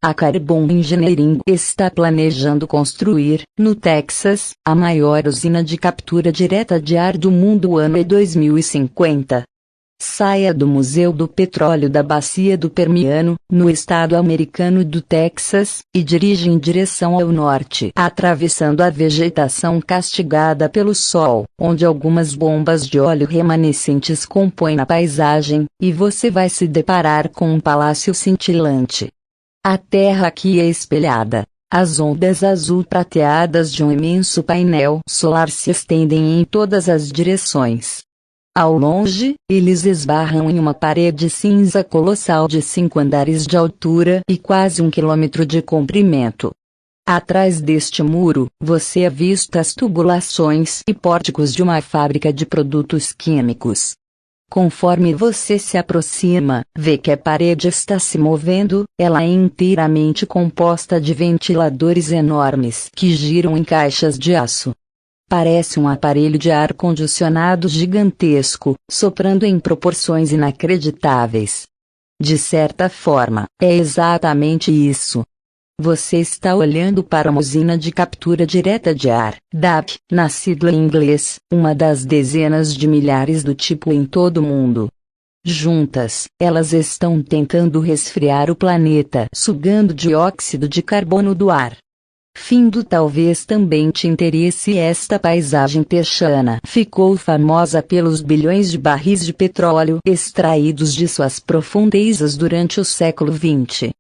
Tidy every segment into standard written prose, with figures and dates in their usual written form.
A Carbon Engineering está planejando construir, no Texas, a maior usina de captura direta de ar do mundo. O ano é 2050. Saia do Museu do Petróleo da Bacia do Permiano, no estado americano do Texas, e dirija em direção ao norte, atravessando a vegetação castigada pelo sol, onde algumas bombas de óleo remanescentes compõem a paisagem, e você vai se deparar com um palácio cintilante. A terra aqui é espelhada. As ondas azul-prateadas de um imenso painel solar se estendem em todas as direções. Ao longe, eles esbarram em uma parede cinza colossal de 5 andares de altura e quase 1 quilômetro de comprimento. Atrás deste muro, você avista as tubulações e pórticos de uma fábrica de produtos químicos. Conforme você se aproxima, vê que a parede está se movendo. Ela é inteiramente composta de ventiladores enormes que giram em caixas de aço. Parece um aparelho de ar-condicionado gigantesco, soprando em proporções inacreditáveis. De certa forma, é exatamente isso. Você está olhando para uma usina de captura direta de ar, DAP, na sigla em inglês, uma das dezenas de milhares do tipo em todo o mundo. Juntas, elas estão tentando resfriar o planeta, sugando dióxido de carbono do ar. Talvez também te interesse esta paisagem texana. Ficou famosa pelos bilhões de barris de petróleo extraídos de suas profundezas durante o século XX.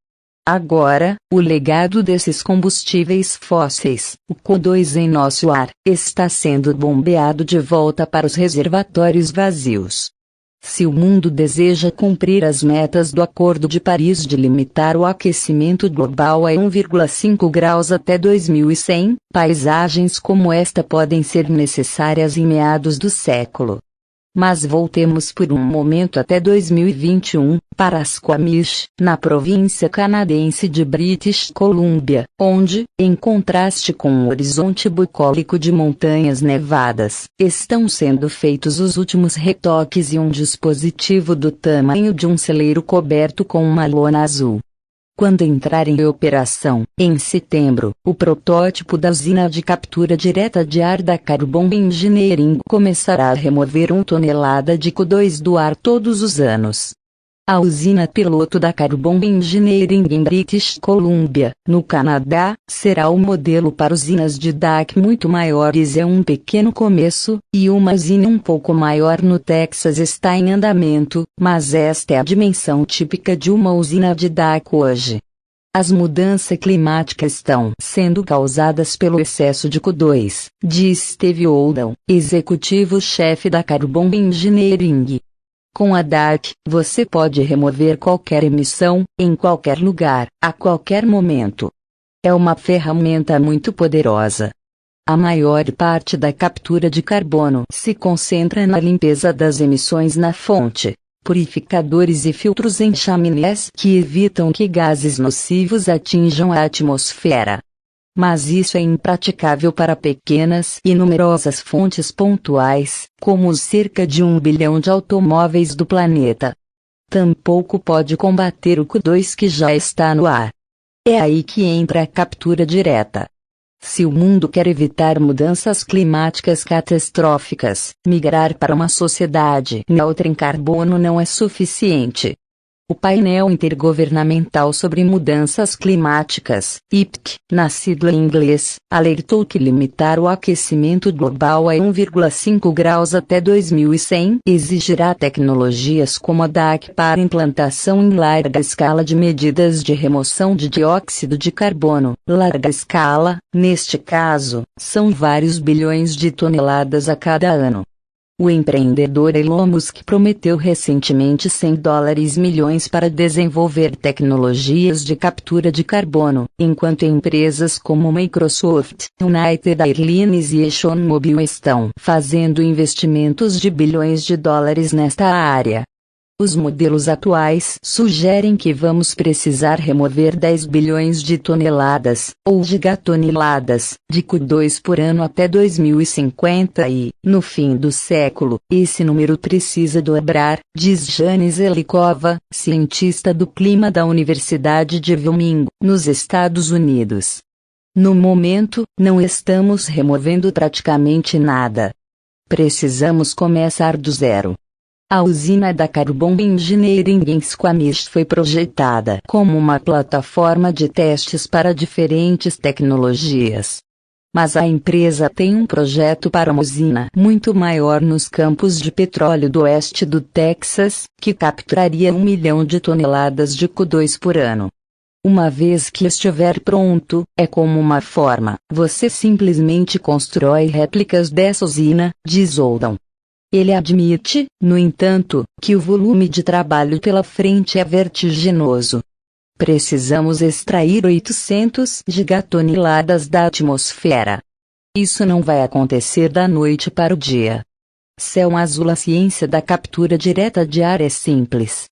Agora, o legado desses combustíveis fósseis, o CO2 em nosso ar, está sendo bombeado de volta para os reservatórios vazios. Se o mundo deseja cumprir as metas do Acordo de Paris de limitar o aquecimento global a 1,5 graus até 2100, paisagens como esta podem ser necessárias em meados do século. Mas voltemos por um momento até 2021, para Squamish, na província canadense de British Columbia, onde, em contraste com um horizonte bucólico de montanhas nevadas, estão sendo feitos os últimos retoques em um dispositivo do tamanho de um celeiro coberto com uma lona azul. Quando entrar em operação, em setembro, o protótipo da usina de captura direta de ar da Carbon Engineering começará a remover 1 tonelada de CO2 do ar todos os anos. A usina piloto da Carbon Engineering em British Columbia, no Canadá, será o modelo para usinas de DAC muito maiores. É um pequeno começo, e uma usina um pouco maior no Texas está em andamento, mas esta é a dimensão típica de uma usina de DAC hoje. As mudanças climáticas estão sendo causadas pelo excesso de CO2, diz Steve Oldham, executivo-chefe da Carbon Engineering. Com a DAC, você pode remover qualquer emissão, em qualquer lugar, a qualquer momento. É uma ferramenta muito poderosa. A maior parte da captura de carbono se concentra na limpeza das emissões na fonte. Purificadores e filtros em chaminés que evitam que gases nocivos atinjam a atmosfera. Mas isso é impraticável para pequenas e numerosas fontes pontuais, como os cerca de 1 bilhão de automóveis do planeta. Tampouco pode combater o CO2 que já está no ar. É aí que entra a captura direta. Se o mundo quer evitar mudanças climáticas catastróficas, migrar para uma sociedade neutra em carbono não é suficiente. O painel intergovernamental sobre mudanças climáticas, IPCC, na sigla em inglês, alertou que limitar o aquecimento global a 1,5 graus até 2100 exigirá tecnologias como a DAC para implantação em larga escala de medidas de remoção de dióxido de carbono. Larga escala, neste caso, são vários bilhões de toneladas a cada ano. O empreendedor Elon Musk prometeu recentemente US$ 100 milhões para desenvolver tecnologias de captura de carbono, enquanto empresas como Microsoft, United Airlines e ExxonMobil estão fazendo investimentos de bilhões de dólares nesta área. Os modelos atuais sugerem que vamos precisar remover 10 bilhões de toneladas, ou gigatoneladas, de CO2 por ano até 2050 e, no fim do século, esse número precisa dobrar, diz Jane Zelikova, cientista do clima da Universidade de Wyoming, nos Estados Unidos. No momento, não estamos removendo praticamente nada. Precisamos começar do zero. A usina da Carbon Engineering em Squamish foi projetada como uma plataforma de testes para diferentes tecnologias. Mas a empresa tem um projeto para uma usina muito maior nos campos de petróleo do oeste do Texas, que capturaria 1 milhão de toneladas de CO2 por ano. Uma vez que estiver pronto, é como uma forma, você simplesmente constrói réplicas dessa usina, diz Oldham. Ele admite, no entanto, que o volume de trabalho pela frente é vertiginoso. Precisamos extrair 800 gigatoneladas da atmosfera. Isso não vai acontecer da noite para o dia. Céu azul. A ciência da captura direta de ar é simples.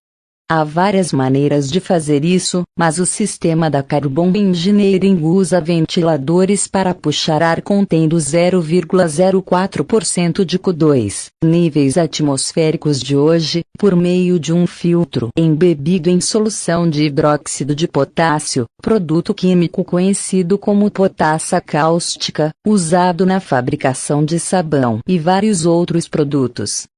Há várias maneiras de fazer isso, mas o sistema da Carbon Engineering usa ventiladores para puxar ar contendo 0,04% de CO2, níveis atmosféricos de hoje, por meio de um filtro embebido em solução de hidróxido de potássio, produto químico conhecido como potassa cáustica, usado na fabricação de sabão e vários outros produtos.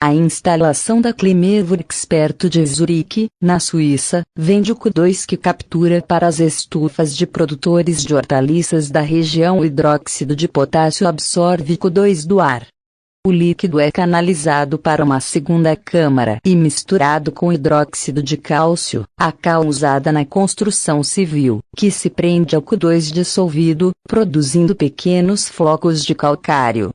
A instalação da Klimeworks perto de Zurique, na Suíça, vende o CO2 que captura para as estufas de produtores de hortaliças da região. O hidróxido de potássio absorve CO2 do ar. O líquido é canalizado para uma segunda câmara e misturado com hidróxido de cálcio, a cal usada na construção civil, que se prende ao CO2 dissolvido, produzindo pequenos flocos de calcário.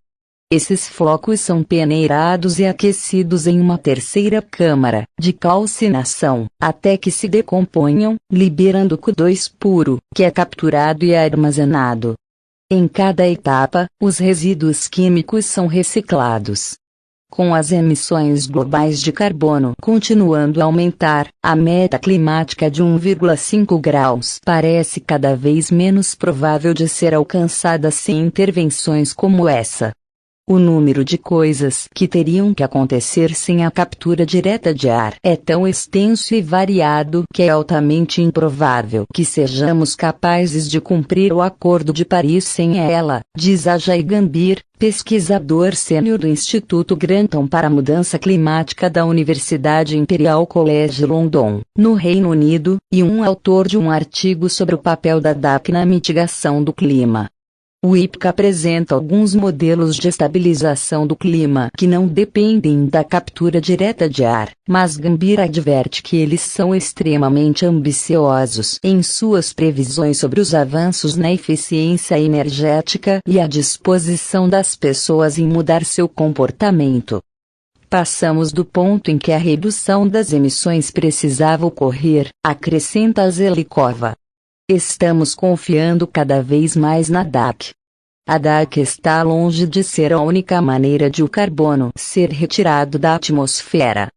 Esses flocos são peneirados e aquecidos em uma terceira câmara, de calcinação, até que se decomponham, liberando CO2 puro, que é capturado e armazenado. Em cada etapa, os resíduos químicos são reciclados. Com as emissões globais de carbono continuando a aumentar, a meta climática de 1,5 graus parece cada vez menos provável de ser alcançada sem intervenções como essa. O número de coisas que teriam que acontecer sem a captura direta de ar é tão extenso e variado que é altamente improvável que sejamos capazes de cumprir o Acordo de Paris sem ela, diz Ajay Gambhir, pesquisador sênior do Instituto Grantham para a Mudança Climática da Universidade Imperial College London, no Reino Unido, e um autor de um artigo sobre o papel da DAC na mitigação do clima. O IPCC apresenta alguns modelos de estabilização do clima que não dependem da captura direta de ar, mas Gambhir adverte que eles são extremamente ambiciosos em suas previsões sobre os avanços na eficiência energética e a disposição das pessoas em mudar seu comportamento. Passamos do ponto em que a redução das emissões precisava ocorrer, acrescenta Zelikova. Estamos confiando cada vez mais na DAC. A DAC está longe de ser a única maneira de o carbono ser retirado da atmosfera.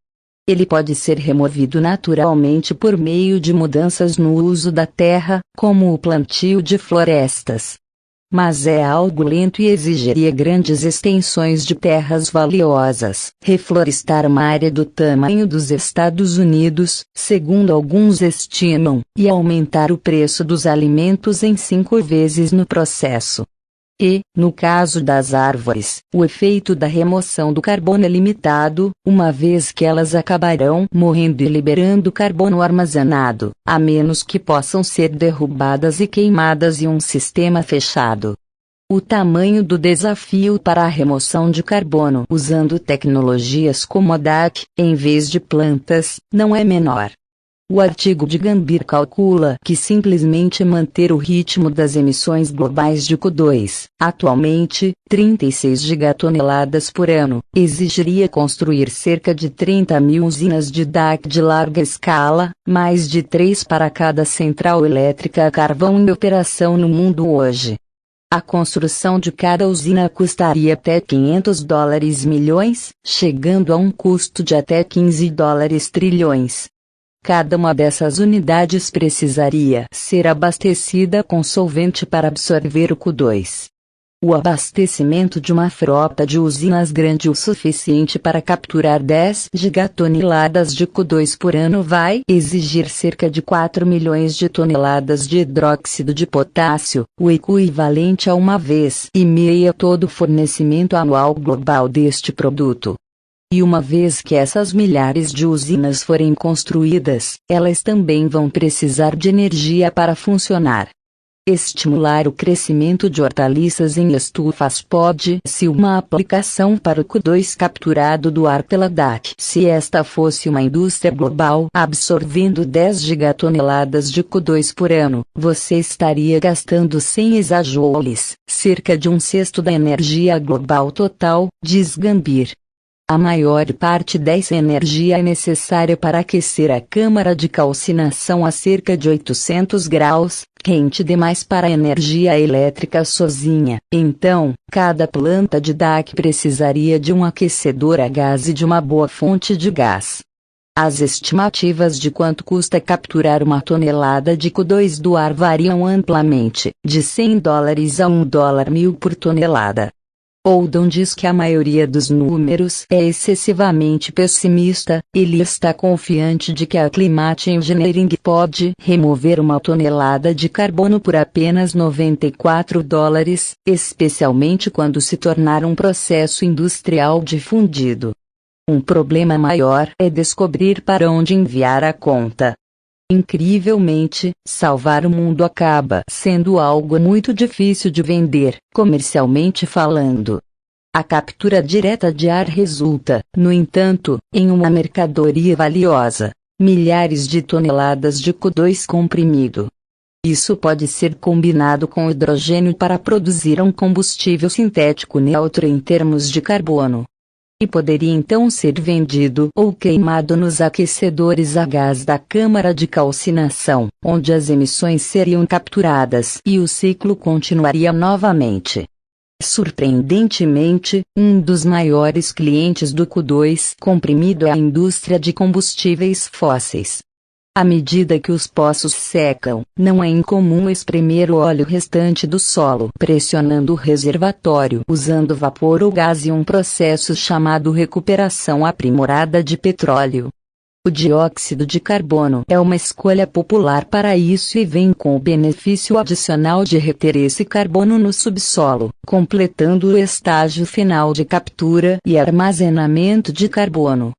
Ele pode ser removido naturalmente por meio de mudanças no uso da terra, como o plantio de florestas. Mas é algo lento e exigiria grandes extensões de terras valiosas, reflorestar uma área do tamanho dos Estados Unidos, segundo alguns estimam, e aumentar o preço dos alimentos em 5 vezes no processo. E, no caso das árvores, o efeito da remoção do carbono é limitado, uma vez que elas acabarão morrendo e liberando carbono armazenado, a menos que possam ser derrubadas e queimadas em um sistema fechado. O tamanho do desafio para a remoção de carbono usando tecnologias como a DAC, em vez de plantas, não é menor. O artigo de Gambhir calcula que simplesmente manter o ritmo das emissões globais de CO2, atualmente, 36 gigatoneladas por ano, exigiria construir cerca de 30 mil usinas de DAC de larga escala, mais de 3 para cada central elétrica a carvão em operação no mundo hoje. A construção de cada usina custaria até $500 milhões, chegando a um custo de até $15 trilhões. Cada uma dessas unidades precisaria ser abastecida com solvente para absorver o Q2. O abastecimento de uma frota de usinas grande o suficiente para capturar 10 gigatoneladas de Q2 por ano vai exigir cerca de 4 milhões de toneladas de hidróxido de potássio, o equivalente a 1,5 todo o fornecimento anual global deste produto. E uma vez que essas milhares de usinas forem construídas, elas também vão precisar de energia para funcionar. Estimular o crescimento de hortaliças em estufas pode ser uma aplicação para o Q2 capturado do ar pela DAC. Se esta fosse uma indústria global absorvendo 10 gigatoneladas de Q2 por ano, você estaria gastando 100 exajoules, cerca de um sexto da energia global total, diz Gambhir. A maior parte dessa energia é necessária para aquecer a câmara de calcinação a cerca de 800 graus, quente demais para a energia elétrica sozinha. Então, cada planta de DAC precisaria de um aquecedor a gás e de uma boa fonte de gás. As estimativas de quanto custa capturar uma tonelada de Q2 do ar variam amplamente, de $100 a $1.000 por tonelada. Oldham diz que a maioria dos números é excessivamente pessimista. Ele está confiante de que a Climate Engineering pode remover uma tonelada de carbono por apenas $94, especialmente quando se tornar um processo industrial difundido. Um problema maior é descobrir para onde enviar a conta. Incrivelmente, salvar o mundo acaba sendo algo muito difícil de vender, comercialmente falando. A captura direta de ar resulta, no entanto, em uma mercadoria valiosa: milhares de toneladas de Q2 comprimido. Isso pode ser combinado com hidrogênio para produzir um combustível sintético neutro em termos de carbono. E poderia então ser vendido ou queimado nos aquecedores a gás da câmara de calcinação, onde as emissões seriam capturadas e o ciclo continuaria novamente. Surpreendentemente, um dos maiores clientes do Q2 comprimido é a indústria de combustíveis fósseis. À medida que os poços secam, não é incomum espremer o óleo restante do solo, pressionando o reservatório usando vapor ou gás e um processo chamado recuperação aprimorada de petróleo. O dióxido de carbono é uma escolha popular para isso e vem com o benefício adicional de reter esse carbono no subsolo, completando o estágio final de captura e armazenamento de carbono.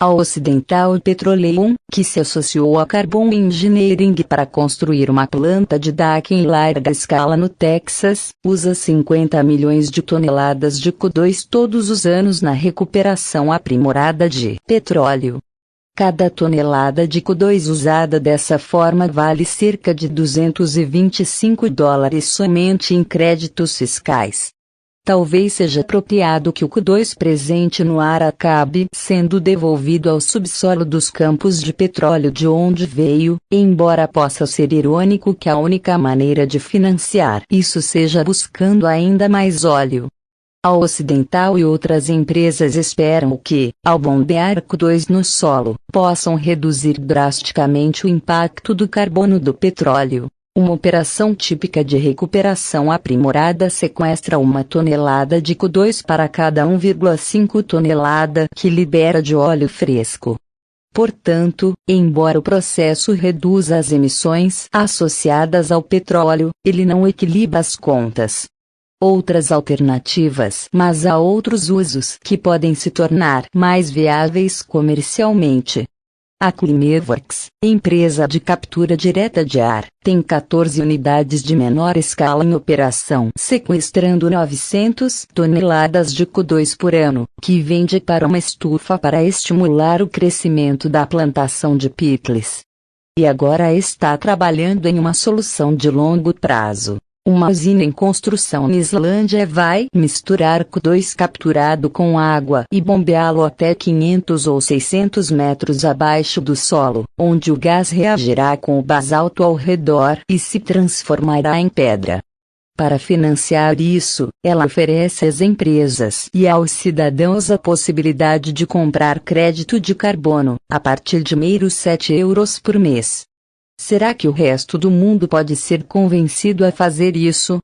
A Occidental Petroleum, que se associou à Carbon Engineering para construir uma planta de DAC em larga escala no Texas, usa 50 milhões de toneladas de Q2 todos os anos na recuperação aprimorada de petróleo. Cada tonelada de Q2 usada dessa forma vale cerca de $225 somente em créditos fiscais. Talvez seja apropriado que o Q2 presente no ar acabe sendo devolvido ao subsolo dos campos de petróleo de onde veio, embora possa ser irônico que a única maneira de financiar isso seja buscando ainda mais óleo. A Occidental e outras empresas esperam que, ao bombear Q2 no solo, possam reduzir drasticamente o impacto do carbono do petróleo. Uma operação típica de recuperação aprimorada sequestra 1 tonelada de Q2 para cada 1,5 tonelada que libera de óleo fresco. Portanto, embora o processo reduza as emissões associadas ao petróleo, ele não equilibra as contas. Outras alternativas, mas há outros usos que podem se tornar mais viáveis comercialmente. A Climeworks, empresa de captura direta de ar, tem 14 unidades de menor escala em operação, sequestrando 900 toneladas de Q2 por ano, que vende para uma estufa para estimular o crescimento da plantação de picles. E agora está trabalhando em uma solução de longo prazo. Uma usina em construção na Islândia vai misturar Q2 capturado com água e bombeá-lo até 500 ou 600 metros abaixo do solo, onde o gás reagirá com o basalto ao redor e se transformará em pedra. Para financiar isso, ela oferece às empresas e aos cidadãos a possibilidade de comprar crédito de carbono, a partir de meros 7 euros por mês. Será que o resto do mundo pode ser convencido a fazer isso?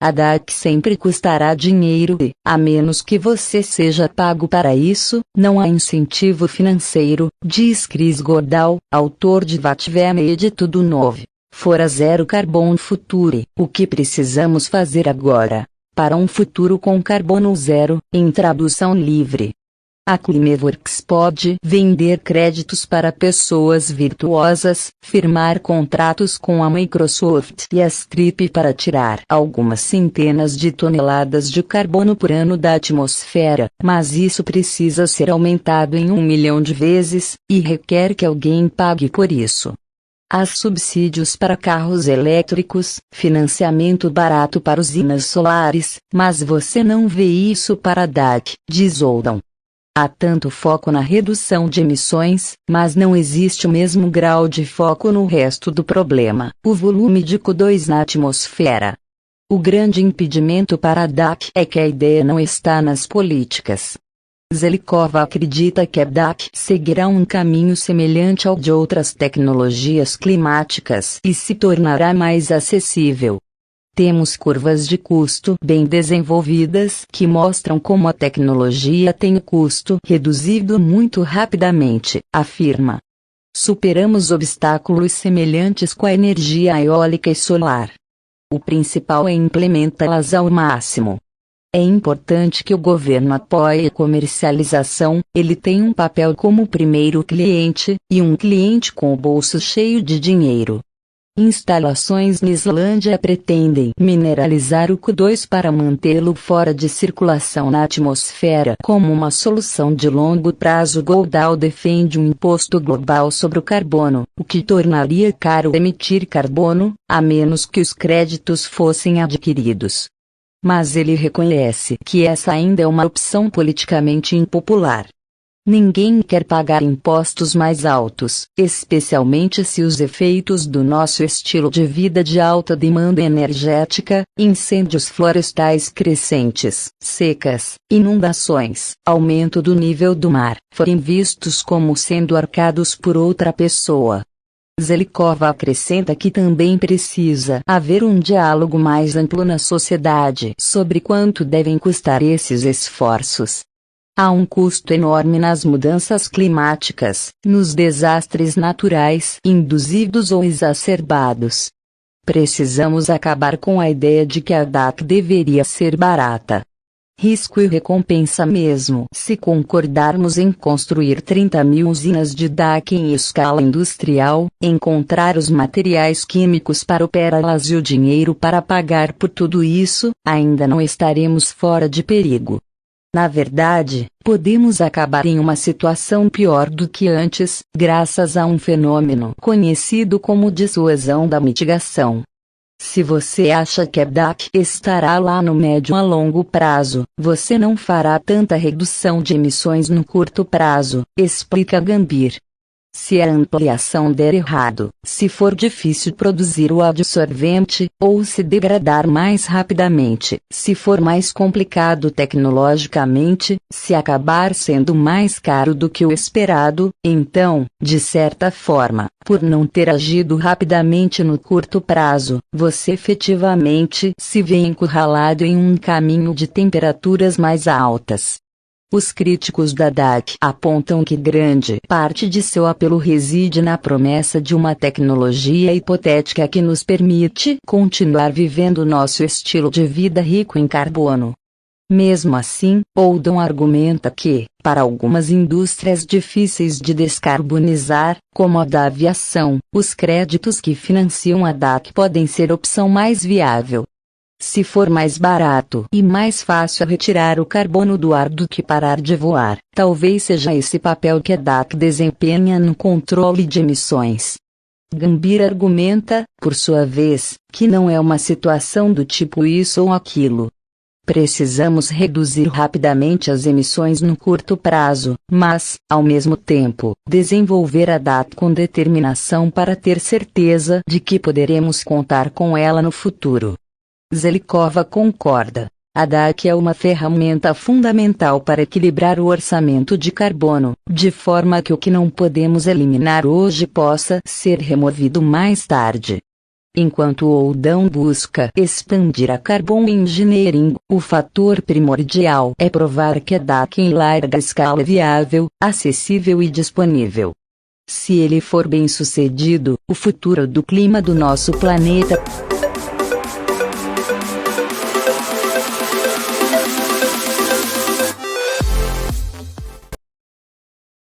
A DAC sempre custará dinheiro e, a menos que você seja pago para isso, não há incentivo financeiro, diz Chris Gordau, autor de Vatvam e Tudo Novo. Fora Zero Carbon Future, o que precisamos fazer agora, para um futuro com carbono zero, em tradução livre. A Climeworks pode vender créditos para pessoas virtuosas, firmar contratos com a Microsoft e a Stripe para tirar algumas centenas de toneladas de carbono por ano da atmosfera, mas isso precisa ser aumentado em 1 milhão de vezes, e requer que alguém pague por isso. Há subsídios para carros elétricos, financiamento barato para usinas solares, mas você não vê isso para a DAC, diz Oldham. Há tanto foco na redução de emissões, mas não existe o mesmo grau de foco no resto do problema, o volume de CO2 na atmosfera. O grande impedimento para a DAC é que a ideia não está nas políticas. Zelikova acredita que a DAC seguirá um caminho semelhante ao de outras tecnologias climáticas e se tornará mais acessível. Temos curvas de custo bem desenvolvidas que mostram como a tecnologia tem o custo reduzido muito rapidamente, afirma. Superamos obstáculos semelhantes com a energia eólica e solar. O principal é implementá-las ao máximo. É importante que o governo apoie a comercialização, ele tem um papel como primeiro cliente, e um cliente com o bolso cheio de dinheiro. Instalações na Islândia pretendem mineralizar o CO2 para mantê-lo fora de circulação na atmosfera como uma solução de longo prazo. Gordau defende um imposto global sobre o carbono, o que tornaria caro emitir carbono, a menos que os créditos fossem adquiridos. Mas ele reconhece que essa ainda é uma opção politicamente impopular. Ninguém quer pagar impostos mais altos, especialmente se os efeitos do nosso estilo de vida de alta demanda energética, incêndios florestais crescentes, secas, inundações, aumento do nível do mar, forem vistos como sendo arcados por outra pessoa. Zelikova acrescenta que também precisa haver um diálogo mais amplo na sociedade sobre quanto devem custar esses esforços. Há um custo enorme nas mudanças climáticas, nos desastres naturais induzidos ou exacerbados. Precisamos acabar com a ideia de que a DAC deveria ser barata. Risco e recompensa mesmo se concordarmos em construir 30.000 usinas de DAC em escala industrial, encontrar os materiais químicos para operá-las e o dinheiro para pagar por tudo isso, ainda não estaremos fora de perigo. Na verdade, podemos acabar em uma situação pior do que antes, graças a um fenômeno conhecido como dissuasão da mitigação. Se você acha que a DAC estará lá no médio a longo prazo, você não fará tanta redução de emissões no curto prazo, explica Gambhir. Se a ampliação der errado, se for difícil produzir o adsorvente, ou se degradar mais rapidamente, se for mais complicado tecnologicamente, se acabar sendo mais caro do que o esperado, então, de certa forma, por não ter agido rapidamente no curto prazo, você efetivamente se vê encurralado em um caminho de temperaturas mais altas. Os críticos da DAC apontam que grande parte de seu apelo reside na promessa de uma tecnologia hipotética que nos permite continuar vivendo nosso estilo de vida rico em carbono. Mesmo assim, Oldham argumenta que, para algumas indústrias difíceis de descarbonizar, como a da aviação, os créditos que financiam a DAC podem ser opção mais viável. Se for mais barato e mais fácil retirar o carbono do ar do que parar de voar, talvez seja esse papel que a DAC desempenha no controle de emissões. Gambhir argumenta, por sua vez, que não é uma situação do tipo isso ou aquilo. Precisamos reduzir rapidamente as emissões no curto prazo, mas, ao mesmo tempo, desenvolver a DAC com determinação para ter certeza de que poderemos contar com ela no futuro. Zelikova concorda. A DAC é uma ferramenta fundamental para equilibrar o orçamento de carbono, de forma que o que não podemos eliminar hoje possa ser removido mais tarde. Enquanto o Oldão busca expandir a Carbon Engineering, o fator primordial é provar que a DAC em larga escala é viável, acessível e disponível. Se ele for bem-sucedido, o futuro do clima do nosso planeta